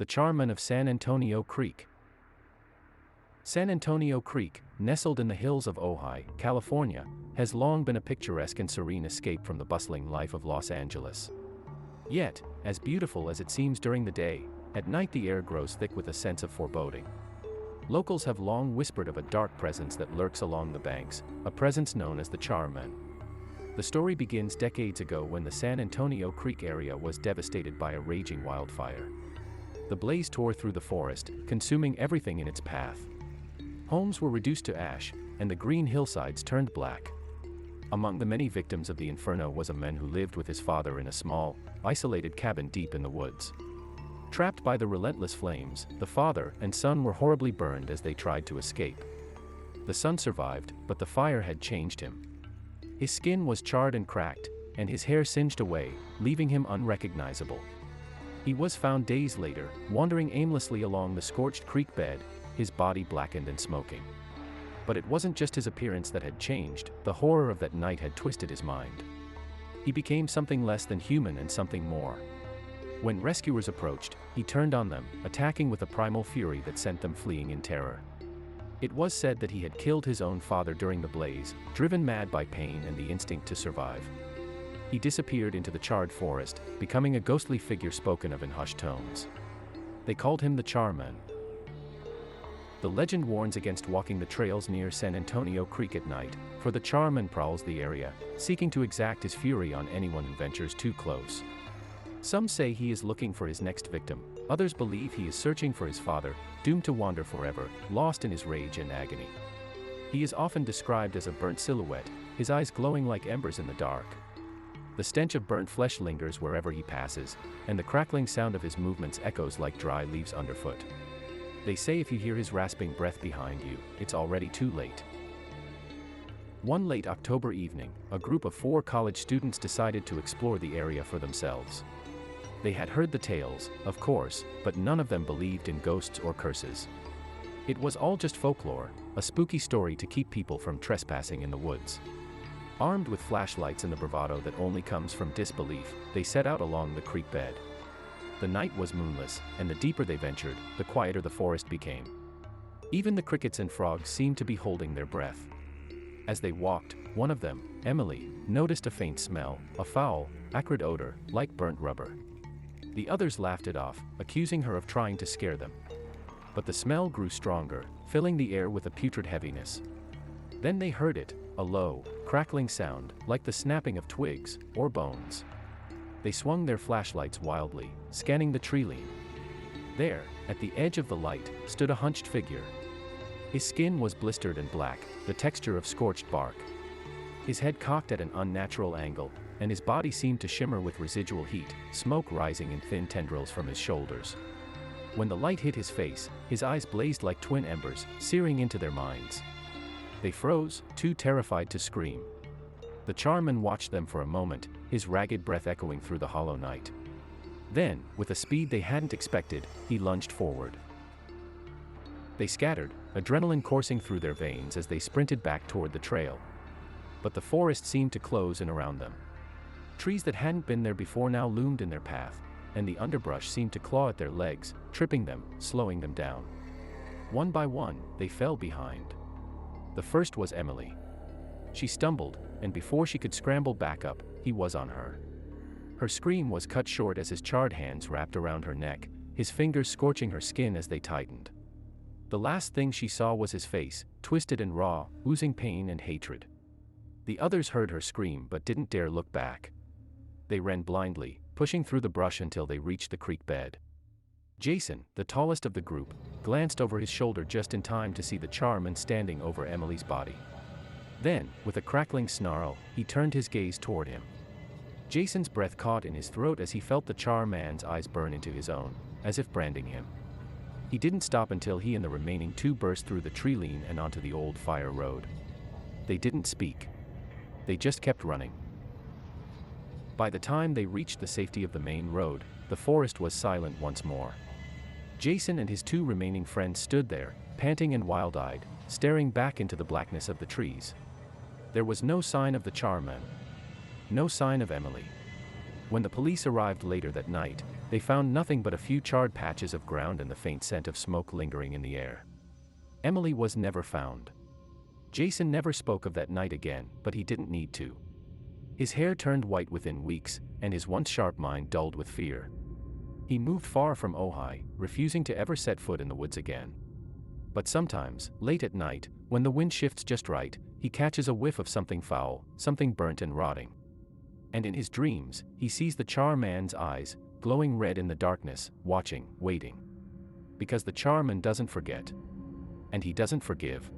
The Char Man of San Antonio Creek. San Antonio Creek, nestled in the hills of Ojai, California, has long been a picturesque and serene escape from the bustling life of Los Angeles. Yet, as beautiful as it seems during the day, at night the air grows thick with a sense of foreboding. Locals have long whispered of a dark presence that lurks along the banks, a presence known as the Char Man. The story begins decades ago when the San Antonio Creek area was devastated by a raging wildfire. The blaze tore through the forest, consuming everything in its path. Homes were reduced to ash, and the green hillsides turned black. Among the many victims of the inferno was a man who lived with his father in a small, isolated cabin deep in the woods. Trapped by the relentless flames, the father and son were horribly burned as they tried to escape. The son survived, but the fire had changed him. His skin was charred and cracked, and his hair singed away, leaving him unrecognizable. He was found days later, wandering aimlessly along the scorched creek bed, his body blackened and smoking. But it wasn't just his appearance that had changed, the horror of that night had twisted his mind. He became something less than human and something more. When rescuers approached, he turned on them, attacking with a primal fury that sent them fleeing in terror. It was said that he had killed his own father during the blaze, driven mad by pain and the instinct to survive. He disappeared into the charred forest, becoming a ghostly figure spoken of in hushed tones. They called him the Char Man. The legend warns against walking the trails near San Antonio Creek at night, for the Char Man prowls the area, seeking to exact his fury on anyone who ventures too close. Some say he is looking for his next victim, others believe he is searching for his father, doomed to wander forever, lost in his rage and agony. He is often described as a burnt silhouette, his eyes glowing like embers in the dark. The stench of burnt flesh lingers wherever he passes, and the crackling sound of his movements echoes like dry leaves underfoot. They say if you hear his rasping breath behind you, it's already too late. One late October evening, a group of 4 college students decided to explore the area for themselves. They had heard the tales, of course, but none of them believed in ghosts or curses. It was all just folklore, a spooky story to keep people from trespassing in the woods. Armed with flashlights and the bravado that only comes from disbelief, they set out along the creek bed. The night was moonless, and the deeper they ventured, the quieter the forest became. Even the crickets and frogs seemed to be holding their breath. As they walked, one of them, Emily, noticed a faint smell, a foul, acrid odor, like burnt rubber. The others laughed it off, accusing her of trying to scare them. But the smell grew stronger, filling the air with a putrid heaviness. Then they heard it, a low, crackling sound, like the snapping of twigs or bones. They swung their flashlights wildly, scanning the tree line. There, at the edge of the light, stood a hunched figure. His skin was blistered and black, the texture of scorched bark. His head cocked at an unnatural angle, and his body seemed to shimmer with residual heat, smoke rising in thin tendrils from his shoulders. When the light hit his face, his eyes blazed like twin embers, searing into their minds. They froze, too terrified to scream. The Char Man watched them for a moment, his ragged breath echoing through the hollow night. Then, with a speed they hadn't expected, he lunged forward. They scattered, adrenaline coursing through their veins as they sprinted back toward the trail. But the forest seemed to close in around them. Trees that hadn't been there before now loomed in their path, and the underbrush seemed to claw at their legs, tripping them, slowing them down. One by one, they fell behind. The first was Emily. She stumbled, and before she could scramble back up, he was on her. Her scream was cut short as his charred hands wrapped around her neck, his fingers scorching her skin as they tightened. The last thing she saw was his face, twisted and raw, oozing pain and hatred. The others heard her scream but didn't dare look back. They ran blindly, pushing through the brush until they reached the creek bed. Jason, the tallest of the group, glanced over his shoulder just in time to see the Char Man standing over Emily's body. Then, with a crackling snarl, he turned his gaze toward him. Jason's breath caught in his throat as he felt the Char Man's eyes burn into his own, as if branding him. He didn't stop until he and the remaining 2 burst through the tree line and onto the old fire road. They didn't speak. They just kept running. By the time they reached the safety of the main road, the forest was silent once more. Jason and his 2 remaining friends stood there, panting and wild-eyed, staring back into the blackness of the trees. There was no sign of the Char Man. No sign of Emily. When the police arrived later that night, they found nothing but a few charred patches of ground and the faint scent of smoke lingering in the air. Emily was never found. Jason never spoke of that night again, but he didn't need to. His hair turned white within weeks, and his once sharp mind dulled with fear. He moved far from Ojai, refusing to ever set foot in the woods again. But sometimes, late at night, when the wind shifts just right, he catches a whiff of something foul, something burnt and rotting. And in his dreams, he sees the Char Man's eyes, glowing red in the darkness, watching, waiting. Because the Char Man doesn't forget. And he doesn't forgive.